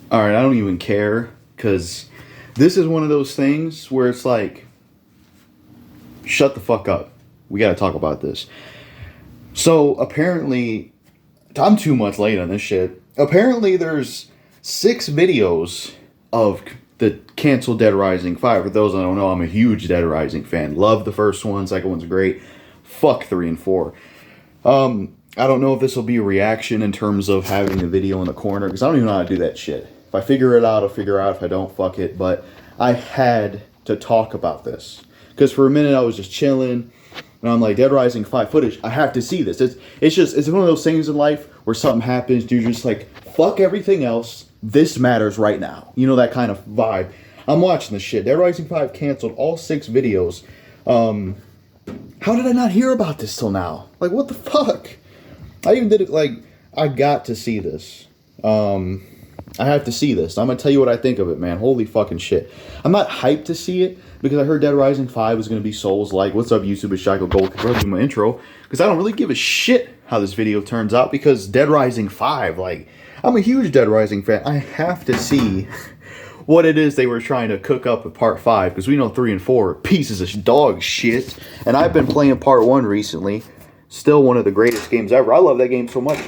All right, I don't even care because this is one of those things where it's like, shut the fuck up. We got to talk about this. So apparently, I'm 2 months late on this shit. Apparently, there's 6 videos of the canceled Dead Rising 5. For those that don't know, I'm a huge Dead Rising fan. Love the first one. Second one's great. Fuck 3 and 4. I don't know if this will be a reaction in terms of having a video in the corner, because I don't even know how to do that shit. If I figure it out, I'll figure it out. If I don't, fuck it. But I had to talk about this. Because for a minute, I was just chilling. And I'm like, Dead Rising 5 footage. I have to see this. It's one of those things in life where something happens. You're just like, fuck everything else. This matters right now. You know, that kind of vibe. I'm watching this shit. Dead Rising 5 canceled all 6 videos. How did I not hear about this till now? Like, what the fuck? I even did it, like, I got to see this. I have to see this. I'm going to tell you what I think of it, man. Holy fucking shit. I'm not hyped to see it because I heard Dead Rising 5 was going to be Souls-like. What's up, YouTube? It's JackalGoldKickJGK. I'll do my intro because I don't really give a shit how this video turns out because Dead Rising 5, like, I'm a huge Dead Rising fan. I have to see what it is they were trying to cook up with Part 5 because we know 3 and 4 are pieces of dog shit. And I've been playing Part 1 recently. Still one of the greatest games ever. I love that game so much.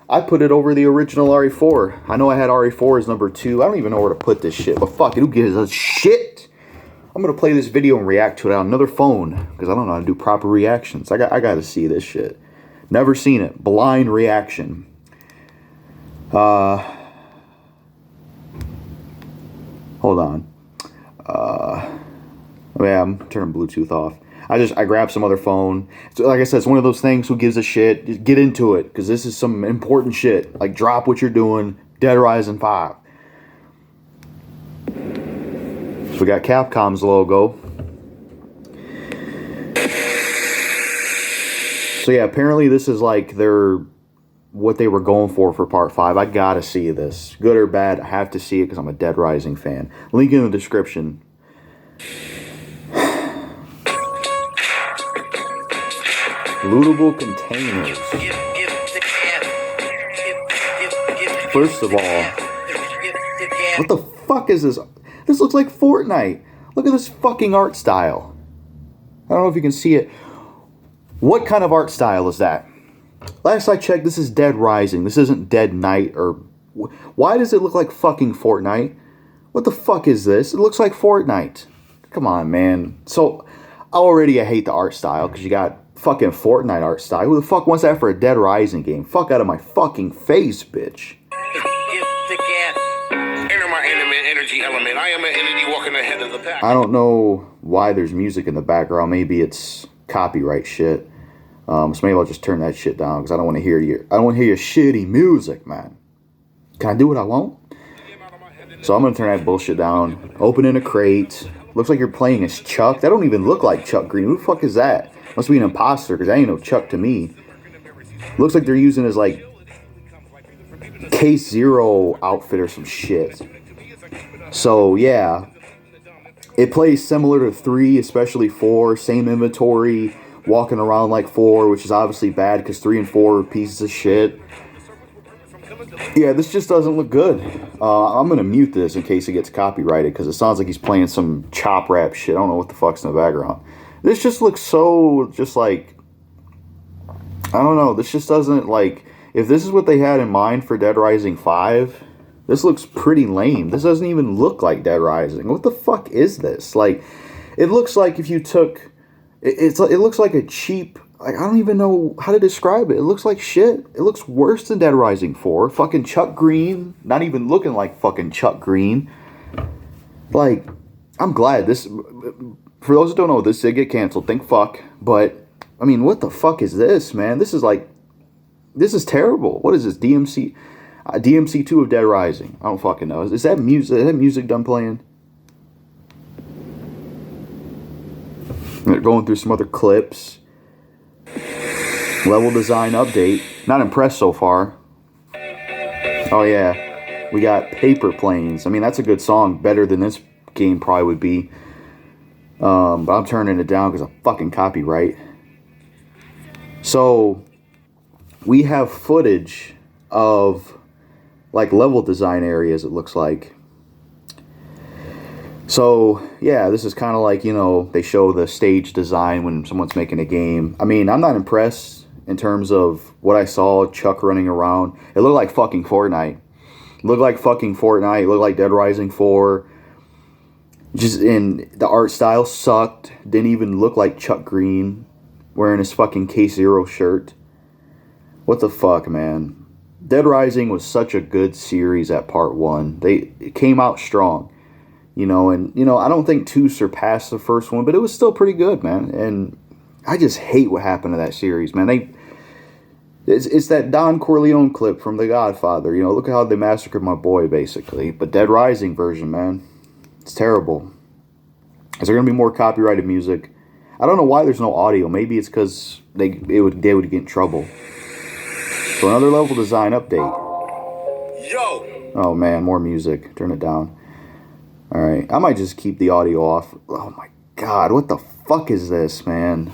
I put it over the original RE4. I know I had RE4 as number 2. I don't even know where to put this shit. But fuck it, who gives a shit? I'm going to play this video and react to it on another phone. Because I don't know how to do proper reactions. I got to see this shit. Never seen it. Blind reaction. Hold on. Yeah, I'm turning Bluetooth off. I grabbed some other phone. So like I said, it's one of those things, who gives a shit? Just get into it, because this is some important shit. Like, drop what you're doing. Dead Rising 5. So we got Capcom's logo. So yeah, apparently this is like what they were going for Part 5. I gotta see this. Good or bad, I have to see it because I'm a Dead Rising fan. Link in the description. Lootable containers. First of all, what the fuck is this? This looks like Fortnite. Look at this fucking art style. I don't know if you can see it. What kind of art style is that? Last I checked, this is Dead Rising. This isn't Dead Night or... Why does it look like fucking Fortnite? What the fuck is this? It looks like Fortnite. Come on, man. So, already I hate the art style because you got fucking Fortnite art style. Who the fuck wants that for a Dead Rising game? Fuck out of my fucking face, bitch. I don't know why there's music in the background. Maybe it's copyright shit. So maybe I'll just turn that shit down because I don't want to hear your shitty music, man. Can I do what I want? So I'm gonna turn that bullshit down. Opening a crate. Looks like you're playing as Chuck. That don't even look like Chuck Green. Who the fuck is that? Must be an imposter because that ain't no Chuck to me. Looks like they're using his like Case Zero outfit or some shit. So yeah, it plays similar to 3, especially 4. Same inventory, walking around like 4, which is obviously bad because 3 and 4 are pieces of shit. Yeah, this just doesn't look good. I'm gonna mute this in case it gets copyrighted because it sounds like he's playing some chop rap shit. I don't know what the fuck's in the background. This just looks so just like, I don't know. This just doesn't like, if this is what they had in mind for Dead Rising 5, this looks pretty lame. This doesn't even look like Dead Rising. What the fuck is this? Like, it looks like if you took, it looks like a cheap, like, I don't even know how to describe it. It looks like shit. It looks worse than Dead Rising 4. Fucking Chuck Green, not even looking like fucking Chuck Green. Like, I'm glad this, for those who don't know, this did get canceled. Think fuck. But, I mean, what the fuck is this, man? This is like, this is terrible. What is this? DMC 2 of Dead Rising. I don't fucking know. Is that music done playing? They're going through some other clips. Level design update. Not impressed so far. Oh yeah. We got Paper Planes. I mean, that's a good song. Better than this game probably would be. But I'm turning it down because of fucking copyright. So, we have footage of like level design areas, it looks like. So, yeah, this is kind of like, you know, they show the stage design when someone's making a game. I mean, I'm not impressed in terms of what I saw, Chuck running around. It looked like fucking Fortnite. It looked like fucking Fortnite. It looked like Dead Rising 4. Just, and the art style sucked. Didn't even look like Chuck Green wearing his fucking K-Zero shirt. What the fuck, man? Dead Rising was such a good series at part 1. It came out strong. You know, and, you know, I don't think 2 surpassed the first one, but it was still pretty good, man. And I just hate what happened to that series, man. It's that Don Corleone clip from The Godfather. You know, look at how they massacred my boy, basically. But Dead Rising version, man, it's terrible. Is there going to be more copyrighted music? I don't know why there's no audio. Maybe it's because they would get in trouble. So another level design update. Yo! Oh, man, more music. Turn it down. Alright, I might just keep the audio off. Oh my god, what the fuck is this, man?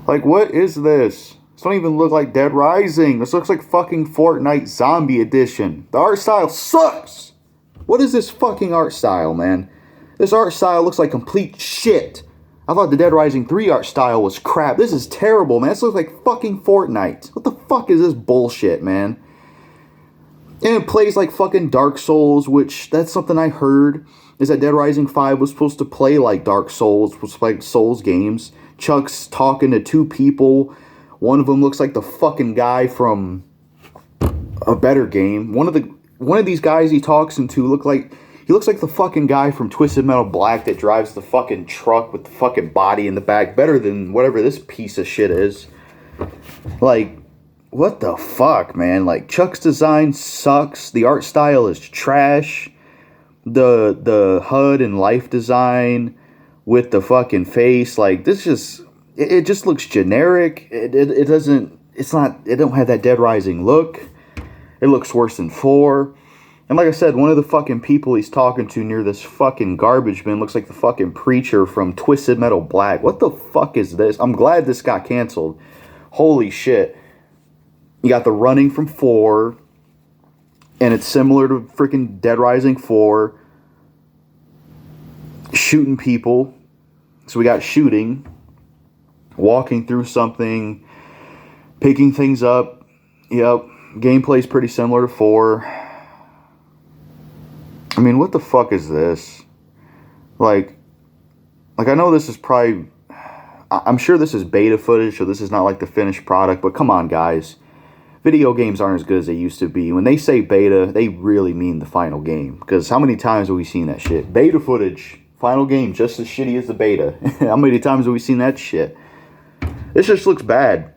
Like, what is this? This don't even look like Dead Rising. This looks like fucking Fortnite Zombie Edition. The art style sucks! What is this fucking art style, man? This art style looks like complete shit. I thought the Dead Rising 3 art style was crap. This is terrible, man. This looks like fucking Fortnite. What the fuck is this bullshit, man? And it plays like fucking Dark Souls, which, that's something I heard, is that Dead Rising 5 was supposed to play like Dark Souls, was like Souls games. Chuck's talking to 2 people. One of them looks like the fucking guy from a better game. One of these guys he talks into looks like the fucking guy from Twisted Metal Black that drives the fucking truck with the fucking body in the back. Better than whatever this piece of shit is. Like, what the fuck, man? Like, Chuck's design sucks. The art style is trash. The HUD and life design with the fucking face, like, this just, it just looks generic. It don't have that Dead Rising look. It looks worse than 4. And like I said, one of the fucking people he's talking to near this fucking garbage bin looks like the fucking preacher from Twisted Metal Black. What the fuck is this? I'm glad this got canceled. Holy shit. You got the running from 4, and it's similar to freaking Dead Rising 4. Shooting people. So we got shooting, walking through something, picking things up. Yep, gameplay's pretty similar to 4. I mean, what the fuck is this? Like I know this is probably, I'm sure this is beta footage, so this is not like the finished product, but come on, guys. Video games aren't as good as they used to be. When they say beta, they really mean the final game. Because how many times have we seen that shit? Beta footage, final game, just as shitty as the beta. How many times have we seen that shit? This just looks bad.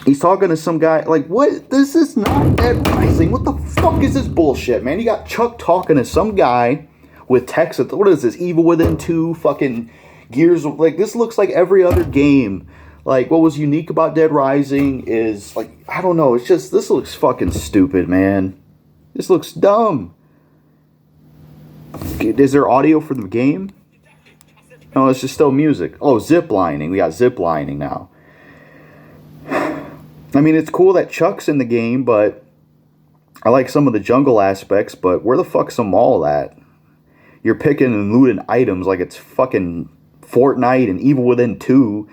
He's talking to some guy, like, what? This is not Dead Rising. What the fuck is this bullshit, man? You got Chuck talking to some guy with text. What is this? Evil Within 2, fucking Gears. Like, this looks like every other game. Like, what was unique about Dead Rising is, like, I don't know. It's just, this looks fucking stupid, man. This looks dumb. Is there audio for the game? No, it's just still music. Oh, zip lining. We got zip lining now. I mean, it's cool that Chuck's in the game, but I like some of the jungle aspects, but where the fuck's the mall at? You're picking and looting items like it's fucking Fortnite and Evil Within 2.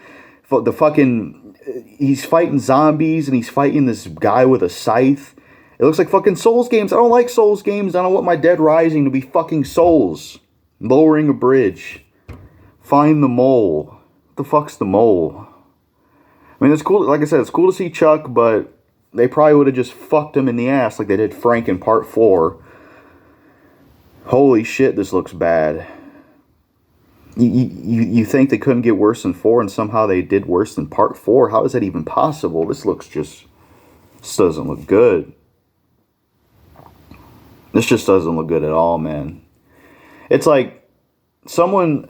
The fucking, he's fighting zombies and he's fighting this guy with a scythe. It looks like fucking Souls games. I don't like Souls games. I don't want my Dead Rising to be fucking Souls. Lowering a bridge. Find the mole. What the fuck's the mole? I mean, it's cool. Like I said, it's cool to see Chuck, but they probably would have just fucked him in the ass like they did Frank in part 4. Holy shit, this looks bad. You think they couldn't get worse than 4, and somehow they did worse than part 4? How is that even possible? This doesn't look good. This just doesn't look good at all, man. It's like someone,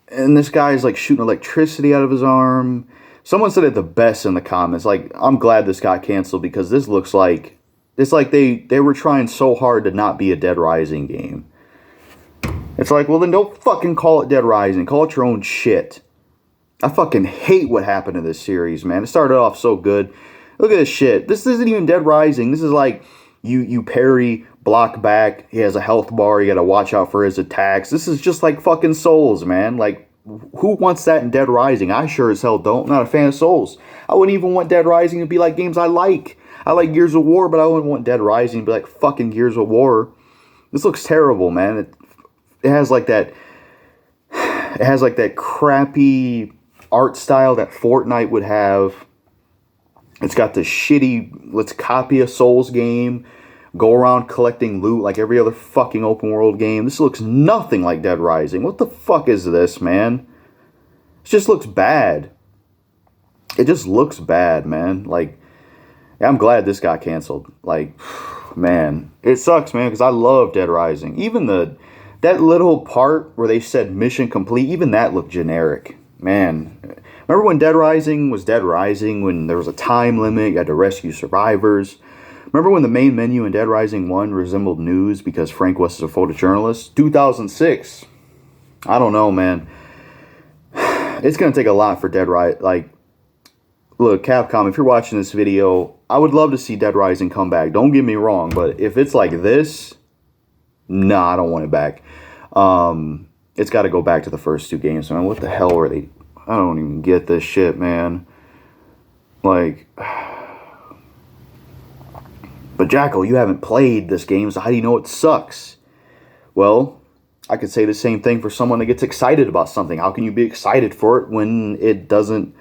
and this guy's like shooting electricity out of his arm. Someone said it the best in the comments. Like, I'm glad this got canceled because this looks like, it's like they were trying so hard to not be a Dead Rising game. It's like, well, then don't fucking call it Dead Rising. Call it your own shit. I fucking hate what happened to this series, man. It started off so good. Look at this shit. This isn't even Dead Rising. This is like you parry, block back. He has a health bar. You gotta watch out for his attacks. This is just like fucking Souls, man. Like, who wants that in Dead Rising? I sure as hell don't. I'm not a fan of Souls. I wouldn't even want Dead Rising to be like games I like. I like Gears of War, but I wouldn't want Dead Rising to be like fucking Gears of War. This looks terrible, man. It has like that. It has like that crappy art style that Fortnite would have. It's got this shitty, let's copy a Souls game, go around collecting loot like every other fucking open world game. This looks nothing like Dead Rising. What the fuck is this, man? It just looks bad. It just looks bad, man. Like, I'm glad this got canceled. Like, man, it sucks, man, because I love Dead Rising. Even that little part where they said mission complete, even that looked generic. Man, remember when Dead Rising was Dead Rising, when there was a time limit, you had to rescue survivors? Remember when the main menu in Dead Rising 1 resembled news because Frank was a photojournalist? 2006. I don't know, man. It's going to take a lot for Dead Rising. Like, look, Capcom, if you're watching this video, I would love to see Dead Rising come back. Don't get me wrong, but if it's like this, nah, I don't want it back. It's got to go back to the first two games, man. What the hell are they? I don't even get this shit, man. Like, but Jackal, you haven't played this game, so how do you know it sucks? Well, I could say the same thing for someone that gets excited about something. How can you be excited for it when it doesn't,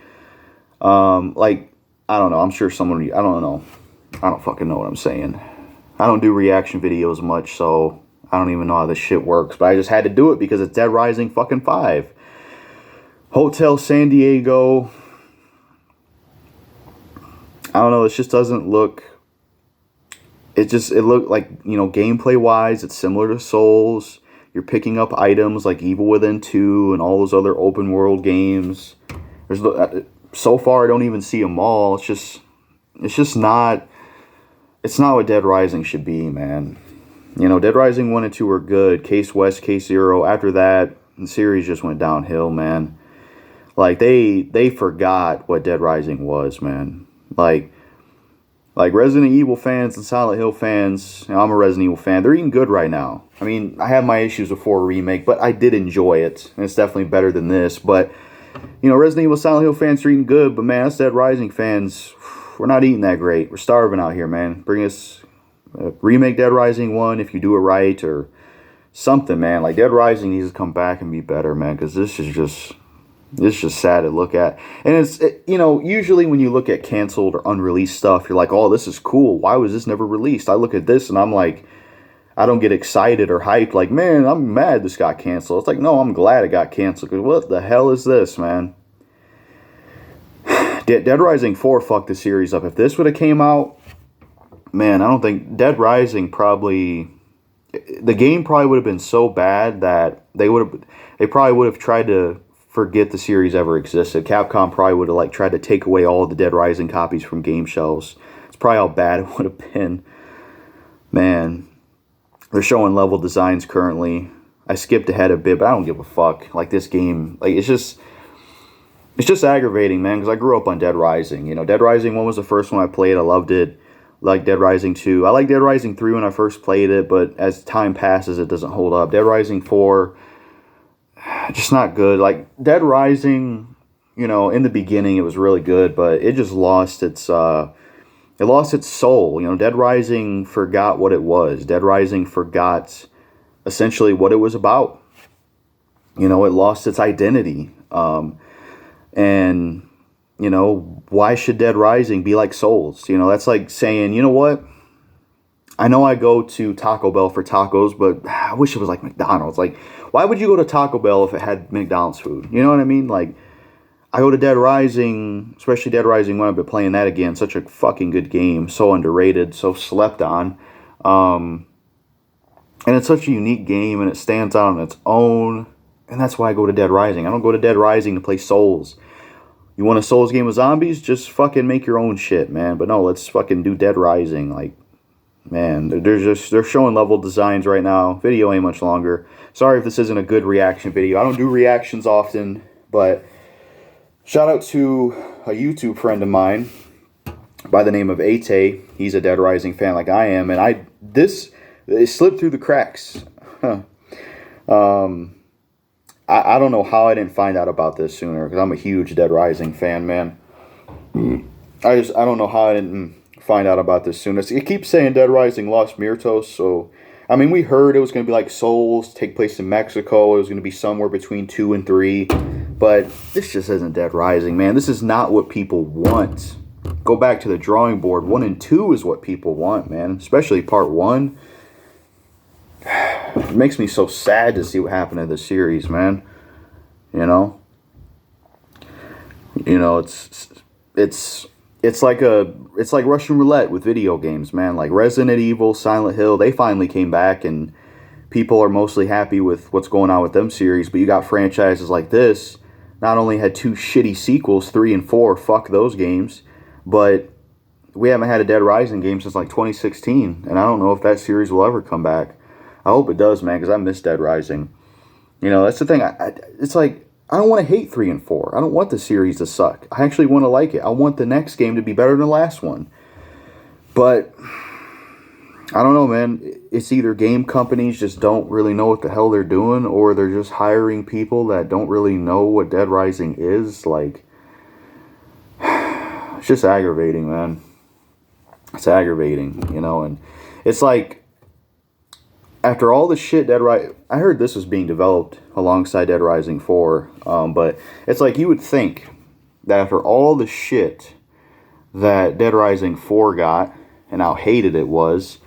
like, I don't know. I'm sure someone, I don't know. I don't fucking know what I'm saying. I don't do reaction videos much, so I don't even know how this shit works. But I just had to do it because it's Dead Rising fucking 5. Hotel San Diego. I don't know. It just doesn't look. It looked like, you know, gameplay wise, it's similar to Souls. You're picking up items like Evil Within 2 and all those other open world games. There's so far I don't even see them all. It's just not. It's not what Dead Rising should be, man. You know, Dead Rising 1 and 2 were good. Case West, Case Zero. After that, the series just went downhill, man. Like, they forgot what Dead Rising was, man. Like Resident Evil fans and Silent Hill fans, you know, I'm a Resident Evil fan, they're eating good right now. I mean, I have my issues with 4 Remake, but I did enjoy it. And it's definitely better than this. But, you know, Resident Evil, Silent Hill fans are eating good. But, man, us Dead Rising fans, we're not eating that great. We're starving out here, man. Bring us... remake Dead Rising 1 if you do it right, or something, man. Like, Dead Rising needs to come back and be better, man, because this is just sad to look at. And you know, usually when you look at canceled or unreleased stuff, you're like, oh, this is cool. Why was this never released? I look at this and I'm like, I don't get excited or hyped like, man, I'm mad this got canceled. It's like, no, I'm glad it got canceled, because what the hell is this, man? Dead Rising 4 fucked the series up. If this would have came out, man, I don't think Dead Rising the game probably would have been so bad that they probably would have tried to forget the series ever existed. Capcom probably would have like tried to take away all the Dead Rising copies from game shelves. It's probably how bad it would have been. Man, they're showing level designs currently. I skipped ahead a bit, but I don't give a fuck. Like, this game, like, it's just aggravating, man, because I grew up on Dead Rising. You know, Dead Rising 1 was the first one I played. I loved it. Like Dead Rising 2. I like Dead Rising 3 when I first played it, but as time passes, it doesn't hold up. Dead Rising 4, just not good. Like, Dead Rising, you know, in the beginning, it was really good, but it just lost its soul. You know, Dead Rising forgot what it was. Dead Rising forgot essentially what it was about. You know, it lost its identity. And... you know, why should Dead Rising be like Souls? You know, that's like saying, you know what? I know I go to Taco Bell for tacos, but I wish it was like McDonald's. Like, why would you go to Taco Bell if it had McDonald's food? You know what I mean? Like, I go to Dead Rising, especially Dead Rising 1. I've been playing that again. Such a fucking good game. So underrated. So slept on. And it's such a unique game, and it stands out on its own. And that's why I go to Dead Rising. I don't go to Dead Rising to play Souls. You want a Souls game with zombies? Just fucking make your own shit, man. But no, let's fucking do Dead Rising. Like, man, they're showing level designs right now. Video ain't much longer. Sorry if this isn't a good reaction video. I don't do reactions often, but shout out to a YouTube friend of mine. by the name of Ate. He's a Dead Rising fan like I am, and it slipped through the cracks. Huh. I don't know how I didn't find out about this sooner, because I'm a huge Dead Rising fan, man. I don't know how I didn't find out about this sooner. It keeps saying Dead Rising Los Muertos, so I mean, we heard it was going to be like Souls, take place in Mexico. It was going to be somewhere between 2 and 3, but this just isn't Dead Rising, man. This is not what people want. Go back to the drawing board. 1 and 2 is what people want, man. Especially part 1. It makes me so sad to see what happened to the series, man. You know, it's like Russian roulette with video games, man. Like Resident Evil, Silent Hill, they finally came back, and people are mostly happy with what's going on with them series. But you got franchises like this. Not only had 2 shitty sequels, 3 and 4, fuck those games, but we haven't had a Dead Rising game since like 2016, and I don't know if that series will ever come back. I hope it does, man, because I miss Dead Rising. You know, that's the thing. It's like, I don't want to hate 3 and 4. I don't want the series to suck. I actually want to like it. I want the next game to be better than the last one. But I don't know, man. It's either game companies just don't really know what the hell they're doing, or they're just hiring people that don't really know what Dead Rising is. Like, it's just aggravating, man. It's aggravating, you know, and it's like, after all the shit I heard this was being developed alongside Dead Rising 4, but it's like you would think that after all the shit that Dead Rising 4 got and how hated it was,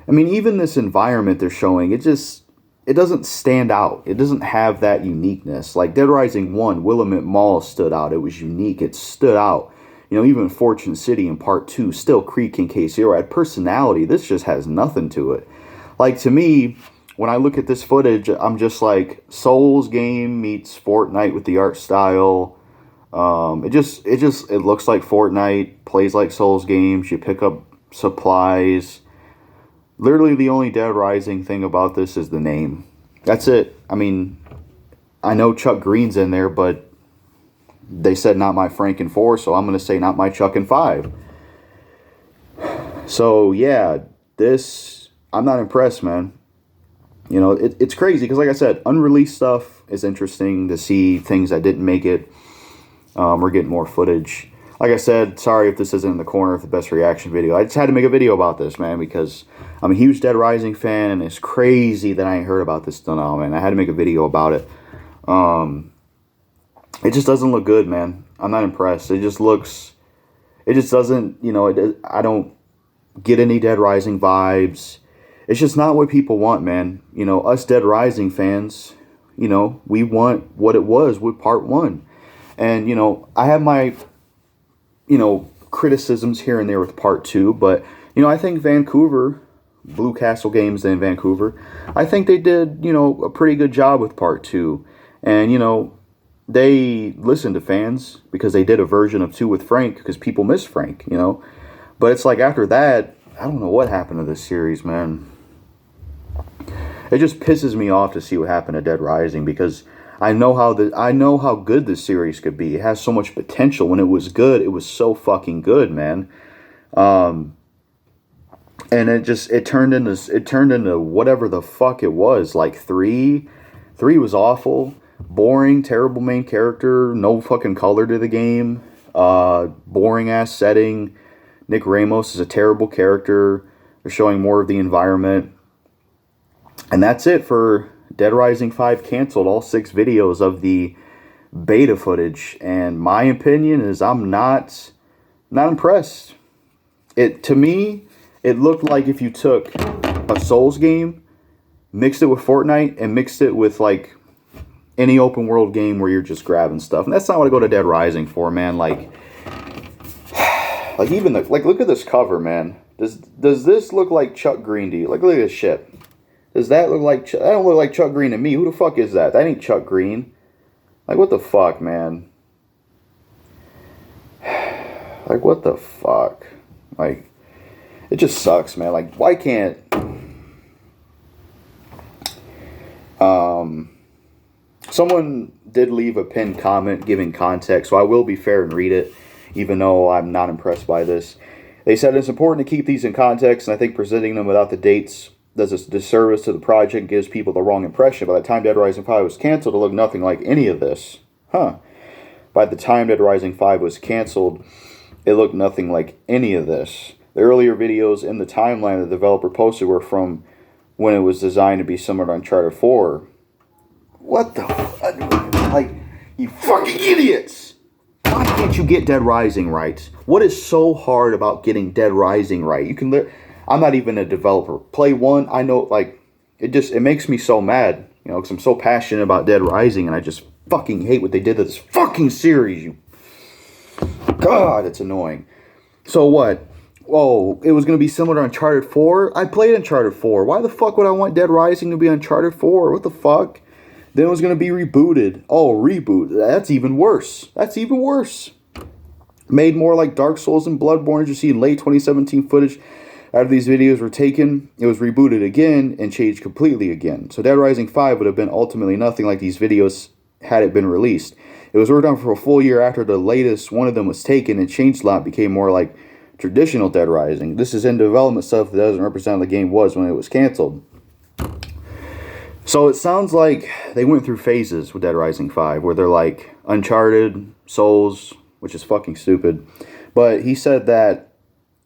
I mean, even this environment they're showing, it doesn't stand out. It doesn't have that uniqueness. Like Dead Rising 1, Willamette Mall stood out. It was unique. It stood out. You know, even Fortune City in Part 2, Still Creek and K-Zero had personality. This just has nothing to it. Like, to me, when I look at this footage, I'm just like, Souls game meets Fortnite with the art style. It looks like Fortnite, plays like Souls games. You pick up supplies. Literally, the only Dead Rising thing about this is the name. That's it. I mean, I know Chuck Green's in there, but they said not my Frank in 4, so I'm going to say not my Chuck in 5. So, yeah, I'm not impressed, man. You know, it's crazy because, like I said, unreleased stuff is interesting to see. Things that didn't make it. We're getting more footage. Like I said, sorry if this isn't in the corner of the best reaction video. I just had to make a video about this, man, because I'm a huge Dead Rising fan, and it's crazy that I ain't heard about this till now, man. I had to make a video about it. It just doesn't look good, man. I'm not impressed. It just doesn't, you know, I don't get any Dead Rising vibes. It's just not what people want, man. You know, us Dead Rising fans, you know, we want what it was with Part 1. And, you know, I have my, you know, criticisms here and there with Part 2. But, you know, I think Vancouver, Blue Castle Games in Vancouver, I think they did, you know, a pretty good job with Part 2. And, you know, they listened to fans because they did a version of 2 with Frank because people miss Frank, you know. But it's like after that, I don't know what happened to this series, man. It just pisses me off to see what happened to Dead Rising because I know how good this series could be. It has so much potential. When it was good, it was so fucking good, man. And it turned into whatever the fuck it was. Like 3 was awful, boring, terrible main character, no fucking color to the game, boring ass setting. Nick Ramos is a terrible character. They're showing more of the environment. And that's it for Dead Rising 5 canceled. All 6 videos of the beta footage. And my opinion is I'm not impressed. To me, it looked like if you took a Souls game, mixed it with Fortnite, and mixed it with like any open world game where you're just grabbing stuff. And that's not what I go to Dead Rising for, man. Like even look at this cover, man. Does this look like Chuck Green to you? Like, look at this shit. Does that look like... That don't look like Chuck Green to me. Who the fuck is that? That ain't Chuck Green. Like, what the fuck, man? Like, what the fuck? Like, it just sucks, man. Like, why can't... Someone did leave a pinned comment giving context, so I will be fair and read it, even though I'm not impressed by this. They said it's important to keep these in context, and I think presenting them without the dates does a disservice to the project and gives people the wrong impression. By the time Dead Rising 5 was canceled, it looked nothing like any of this. By the time Dead Rising 5 was canceled, it looked nothing like any of this. The earlier videos in the timeline the developer posted were from when it was designed to be similar to Uncharted 4. What the fuck? Like, you fucking idiots! Why can't you get Dead Rising right? What is so hard about getting Dead Rising right? You can I'm not even a developer. Play one, I know, like, it makes me so mad, you know, because I'm so passionate about Dead Rising, and I just fucking hate what they did to this fucking series. God, it's annoying. So what? Oh, it was going to be similar to Uncharted 4? I played Uncharted 4. Why the fuck would I want Dead Rising to be Uncharted 4? What the fuck? Then it was going to be rebooted. Oh, reboot. That's even worse. That's even worse. Made more like Dark Souls and Bloodborne. As you see in late 2017 footage after these videos were taken, it was rebooted again and changed completely again. So Dead Rising 5 would have been ultimately nothing like these videos had it been released. It was worked on for a full year after the latest one of them was taken, and changed a lot, became more like traditional Dead Rising. This is in development stuff that doesn't represent what the game was when it was canceled. So it sounds like they went through phases with Dead Rising 5, where they're like Uncharted, Souls, which is fucking stupid. But he said that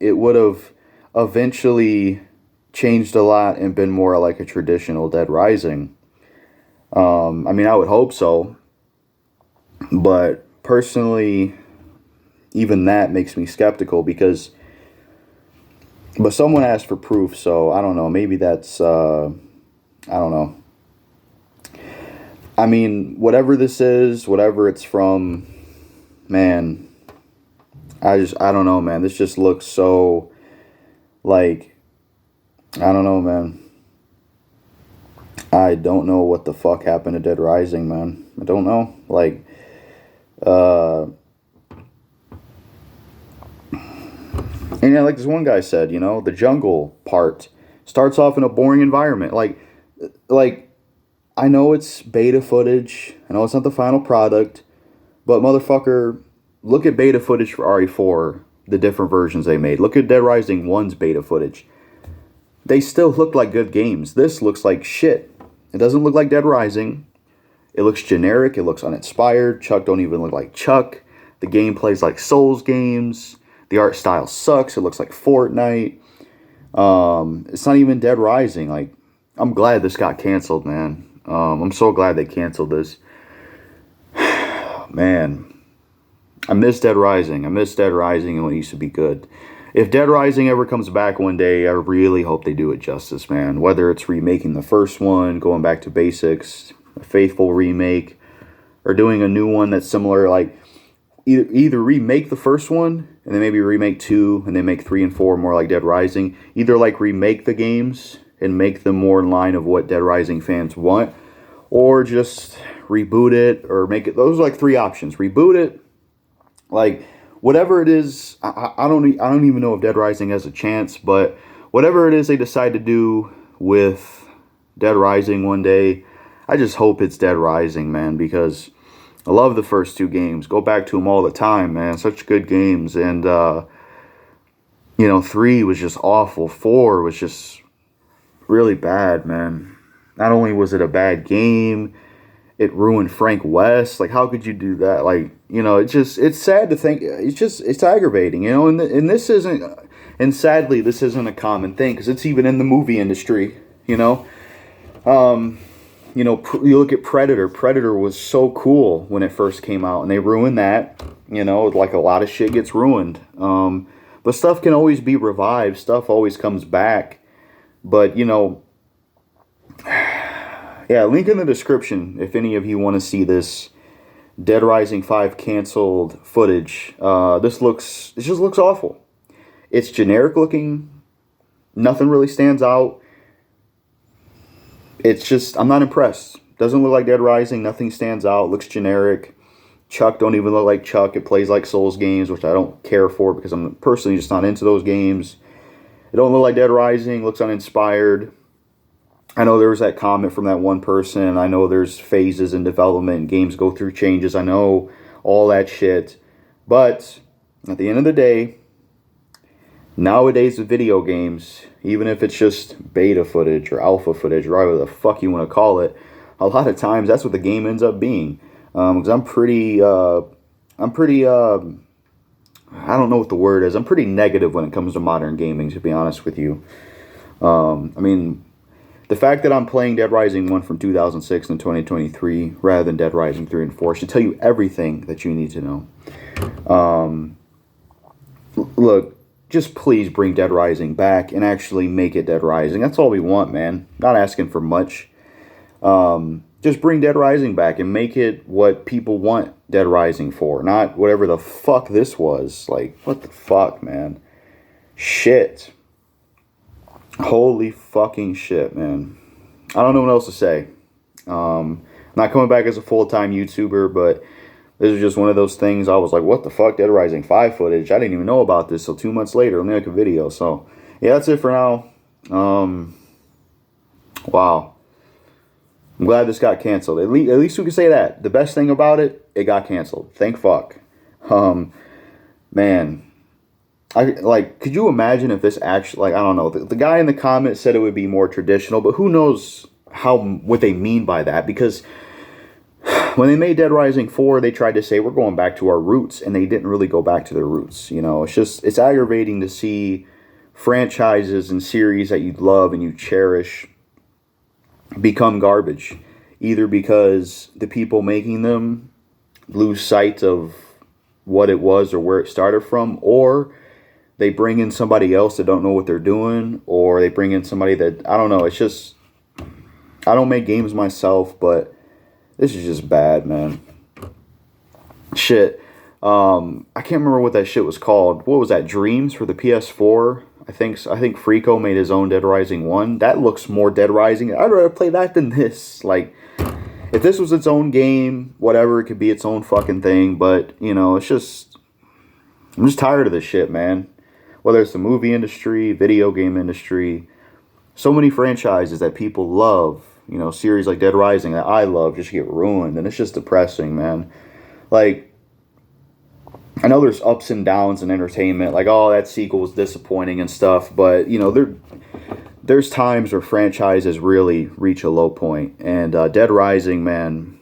it would have eventually changed a lot and been more like a traditional Dead Rising. I mean, I would hope so. But personally, even that makes me skeptical because... But someone asked for proof, so I don't know. Maybe that's... I don't know. I mean, whatever this is, whatever it's from, man, I don't know, man. This just looks so, like, I don't know, man. I don't know what the fuck happened to Dead Rising, man. I don't know. Like, and yeah, like this one guy said, you know, the jungle part starts off in a boring environment. Like, I know it's beta footage. I know it's not the final product. But motherfucker, look at beta footage for RE4, the different versions they made. Look at Dead Rising 1's beta footage. They still look like good games. This looks like shit. It doesn't look like Dead Rising. It looks generic. It looks uninspired. Chuck don't even look like Chuck. The gameplay's like Souls games. The art style sucks. It looks like Fortnite. It's not even Dead Rising. Like, I'm glad this got canceled, man. I'm so glad they canceled this. Man, I miss Dead Rising. I miss Dead Rising and when it used to be good. If Dead Rising ever comes back one day, I really hope they do it justice, man. Whether it's remaking the first one, going back to basics, a faithful remake, or doing a new one that's similar, like either remake the first one and then maybe remake 2 and then make 3 and 4 more like Dead Rising. Either like remake the games and make them more in line of what Dead Rising fans want, or just reboot it or make it. Those are like 3 options. Reboot it, like whatever it is. I don't even know if Dead Rising has a chance, but whatever it is they decide to do with Dead Rising one day, I just hope it's Dead Rising, man, because I love the first 2 games. Go back to them all the time, man. Such good games. And you know, 3 was just awful. 4 was just really bad, man. Not only was it a bad game, it ruined Frank West. Like, how could you do that? Like, you know, it's sad to think. It's aggravating, you know. And this isn't, and sadly, this isn't a common thing because it's even in the movie industry, you know. You know, you look at Predator. Predator was so cool when it first came out, and they ruined that. You know, like a lot of shit gets ruined. But stuff can always be revived. Stuff always comes back. But, you know, yeah, link in the description if any of you want to see this Dead Rising 5 canceled footage. It just looks awful. It's generic looking. Nothing really stands out. It's just, I'm not impressed. Doesn't look like Dead Rising. Nothing stands out. Looks generic. Chuck don't even look like Chuck. It plays like Souls games, which I don't care for because I'm personally just not into those games. It don't look like Dead Rising. Looks uninspired. I know there was that comment from that one person. I know there's phases in development. Games go through changes. I know all that shit. But at the end of the day, Nowadays with video games, even if it's just beta footage or alpha footage, or whatever the fuck you want to call it, a lot of times that's what the game ends up being. Because I'm pretty, I don't know what the word is. I'm pretty negative when it comes to modern gaming, to be honest with you. I mean, the fact that I'm playing Dead Rising 1 from 2006 and 2023 rather than Dead Rising 3 and 4 should tell you everything that you need to know. Look, just please bring Dead Rising back and actually make it Dead Rising. That's all we want, man. Not asking for much. Just bring Dead Rising back and make it what people want Dead Rising for, not whatever the fuck this was. Like, what the fuck, man? Shit. Holy fucking shit, man. I don't know what else to say. I'm not coming back as a full-time YouTuber, but this is just one of those things. I was like, what the fuck? Dead Rising 5 footage? I didn't even know about this till 2 months later. I'm gonna make a video. So, yeah, that's it for now. Wow. I'm glad this got canceled. At least we can say that. The best thing about it, it got canceled. Thank fuck. Man. Could you imagine if this actually, I don't know. The guy in the comments said it would be more traditional, but who knows what they mean by that? Because when they made Dead Rising 4, they tried to say we're going back to our roots, and they didn't really go back to their roots. You know, it's aggravating to see franchises and series that you love and you cherish become garbage, either because the people making them lose sight of what it was or where it started from, or they bring in somebody else that don't know what they're doing, or they bring in somebody that, I don't know. It's just, I don't make games myself, but this is just bad, man. Shit. I can't remember what that shit was called. What was that? Dreams for the PS4? I think Freako made his own Dead Rising 1. That looks more Dead Rising. I'd rather play that than this. Like, if this was its own game, whatever, it could be its own fucking thing. But, you know, it's just, I'm just tired of this shit, man. Whether it's the movie industry, video game industry, so many franchises that people love, you know, series like Dead Rising that I love just get ruined. And it's just depressing, man. Like, I know there's ups and downs in entertainment, like, oh, that sequel was disappointing and stuff, but, you know, there's times where franchises really reach a low point, and Dead Rising, man,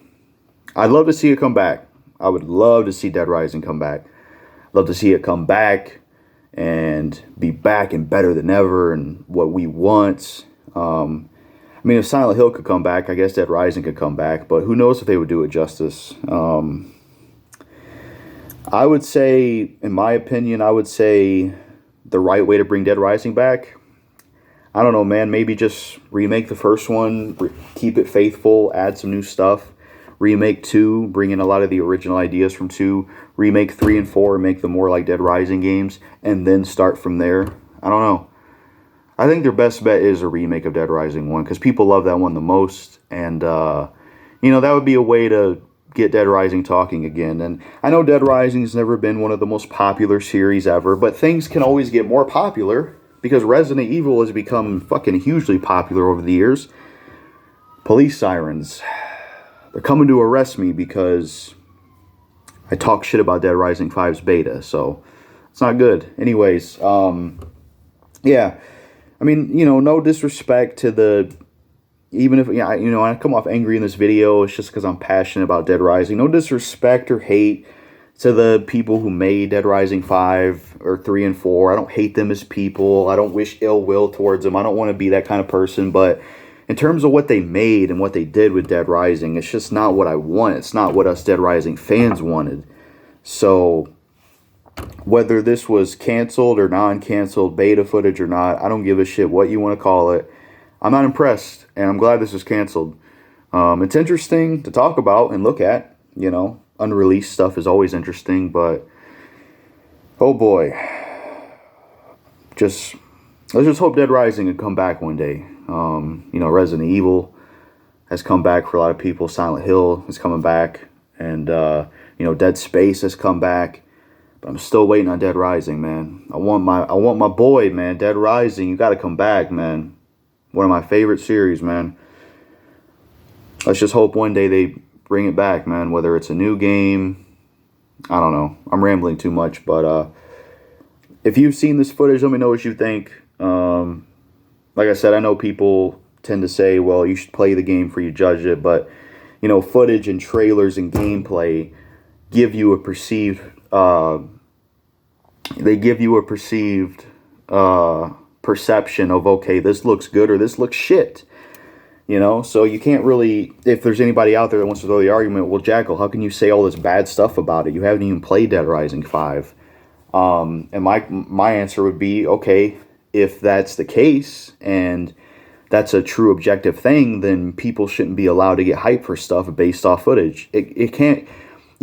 I'd love to see it come back. I would love to see Dead Rising come back. Love to see it come back and be back and better than ever and what we want. I mean, if Silent Hill could come back, I guess Dead Rising could come back, but who knows if they would do it justice. I would say, in my opinion, I would say the right way to bring Dead Rising back, I don't know, man, maybe just remake the first one, keep it faithful, add some new stuff, remake 2, bring in a lot of the original ideas from 2, remake 3 and 4, and make them more like Dead Rising games, and then start from there. I don't know. I think their best bet is a remake of Dead Rising 1, because people love that one the most, and, you know, that would be a way to get Dead Rising talking again. And I know Dead Rising's never been one of the most popular series ever, but things can always get more popular because Resident Evil has become fucking hugely popular over the years. Police sirens, they're coming to arrest me because I talk shit about Dead Rising 5's beta, so it's not good. Anyways, yeah, I mean, you know, no disrespect to the, even if, yeah, you know, I come off angry in this video, it's just because I'm passionate about Dead Rising. No disrespect or hate to the people who made Dead Rising 5 or 3 and 4. I don't hate them as people. I don't wish ill will towards them. I don't want to be that kind of person. But in terms of what they made and what they did with Dead Rising, it's just not what I want. It's not what us Dead Rising fans wanted. So whether this was canceled or non-canceled, beta footage or not, I don't give a shit what you want to call it. I'm not impressed, and I'm glad this is canceled. It's interesting to talk about and look at, you know. Unreleased stuff is always interesting, but oh boy. Let's just hope Dead Rising can come back one day. You know, Resident Evil has come back for a lot of people. Silent Hill is coming back, and you know, Dead Space has come back. But I'm still waiting on Dead Rising, man. I want my boy, man. Dead Rising, you got to come back, man. One of my favorite series, man. Let's just hope one day they bring it back, man. Whether it's a new game, I don't know. I'm rambling too much, but if you've seen this footage, let me know what you think. Like I said, I know people tend to say, well, you should play the game before you judge it, but you know, footage and trailers and gameplay give you a perceived perception of, okay, this looks good or this looks shit. You know, so you can't really, if there's anybody out there that wants to throw the argument, well, Jackal, how can you say all this bad stuff about it? You haven't even played Dead Rising 5. And my answer would be, okay, if that's the case and that's a true objective thing, then people shouldn't be allowed to get hyped for stuff based off footage. You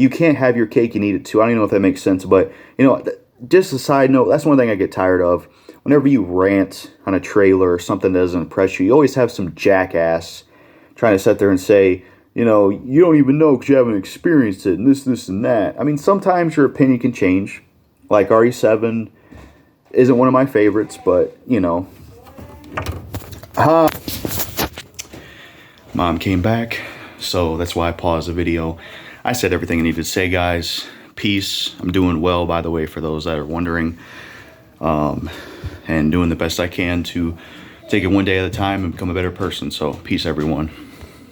can't have your cake and eat it too. I don't even know if that makes sense, but you know, just a side note, that's one thing I get tired of. Whenever you rant on a trailer or something that doesn't impress you, you always have some jackass trying to sit there and say, you know, you don't even know because you haven't experienced it and this, and that. I mean, sometimes your opinion can change. Like RE7 isn't one of my favorites, but, you know. Mom came back, so that's why I paused the video. I said everything I needed to say, guys. Peace. I'm doing well, by the way, for those that are wondering. And doing the best I can to take it one day at a time and become a better person. So, peace, everyone.